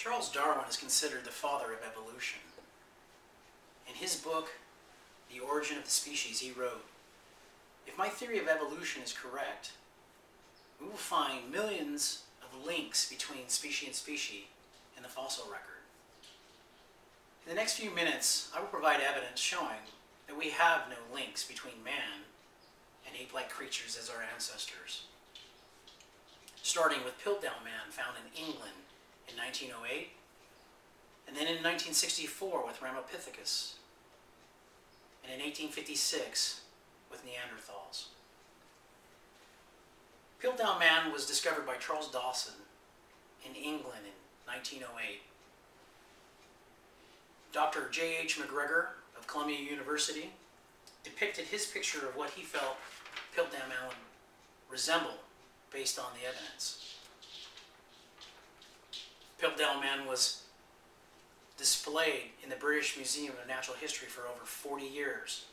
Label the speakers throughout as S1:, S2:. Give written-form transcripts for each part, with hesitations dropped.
S1: Charles Darwin is considered the father of evolution. In his book, The Origin of the Species, he wrote, "If my theory of evolution is correct, we will find millions of links between species and species in the fossil record." In the next few minutes, I will provide evidence showing that we have no links between man and ape-like creatures as our ancestors. Starting with Piltdown Man, found in England in 1908, and then in 1964 with Ramapithecus, and in 1856 with Neanderthals. Piltdown Man was discovered by Charles Dawson in England in 1908. Dr. J.H. McGregor of Columbia University depicted his picture of what he felt Piltdown Man would resemble based on the evidence. Piltdown Man was displayed in the British Museum of Natural History for over 40 years,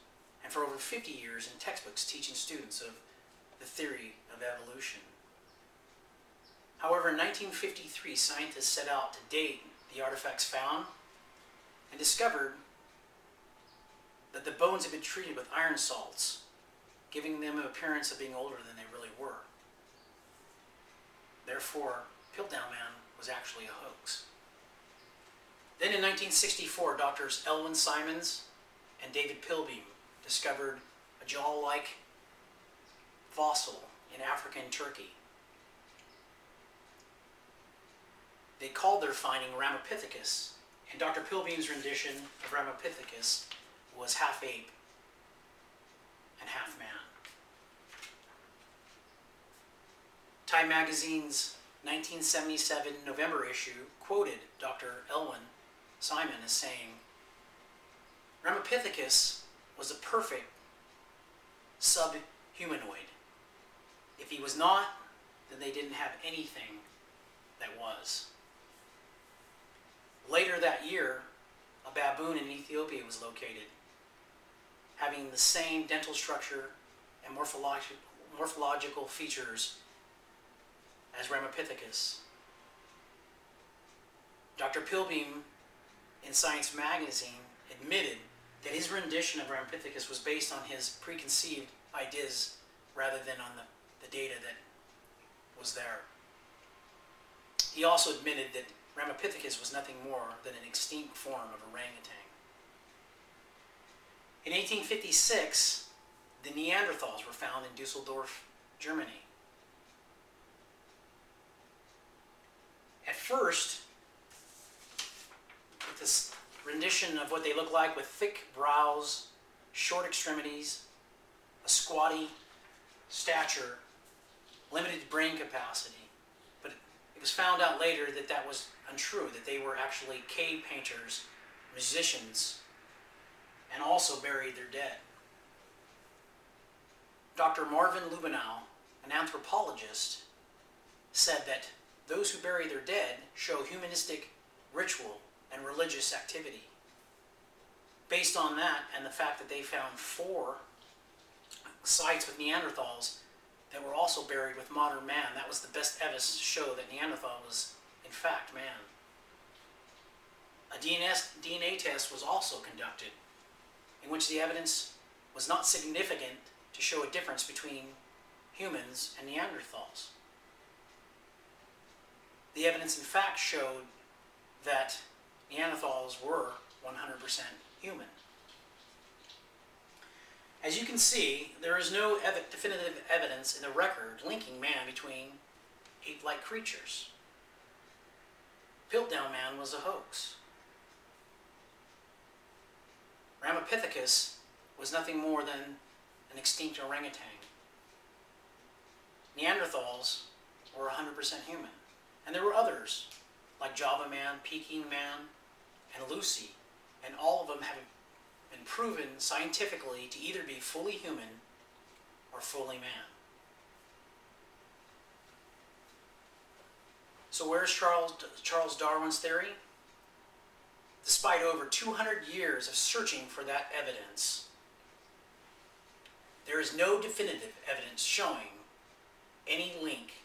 S1: and for over 50 years in textbooks teaching students of the theory of evolution. However, in 1953, scientists set out to date the artifacts found and discovered that the bones had been treated with iron salts, giving them an appearance of being older than they really were. Therefore, Piltdown Man was actually a hoax. Then in 1964, doctors Elwin Simons and David Pilbeam discovered a jaw-like fossil in African Turkey. They called their finding Ramapithecus, and Dr. Pilbeam's rendition of Ramapithecus was half ape and half man. Time magazine's 1977 November issue quoted Dr. Elwin Simon as saying, "Ramapithecus was a perfect sub-humanoid. If he was not, then they didn't have anything that was." Later that year, a baboon in Ethiopia was located, having the same dental structure and morphological features as Ramapithecus. Dr. Pilbeam in Science magazine admitted that his rendition of Ramapithecus was based on his preconceived ideas rather than on the data that was there. He also admitted that Ramapithecus was nothing more than an extinct form of orangutan. In 1856, the Neanderthals were found in Dusseldorf, Germany. At first, with this rendition of what they look like with thick brows, short extremities, a squatty stature, limited brain capacity. But it was found out later that that was untrue, that they were actually cave painters, musicians, and also buried their dead. Dr. Marvin Lubenow, an anthropologist, said that those who bury their dead show humanistic ritual and religious activity. Based on that and the fact that they found 4 sites with Neanderthals that were also buried with modern man, that was the best evidence to show that Neanderthal was in fact man. A DNA test was also conducted in which the evidence was not significant to show a difference between humans and Neanderthals. The evidence in fact showed that Neanderthals were 100% human. As you can see, there is no definitive evidence in the record linking man between ape-like creatures. Piltdown Man was a hoax. Ramapithecus was nothing more than an extinct orangutan. Neanderthals were 100% human. And there were others, like Java Man, Peking Man, and Lucy, and all of them have been proven scientifically to either be fully human or fully man. So where's Charles Darwin's theory? Despite over 200 years of searching for that evidence, there is no definitive evidence showing any link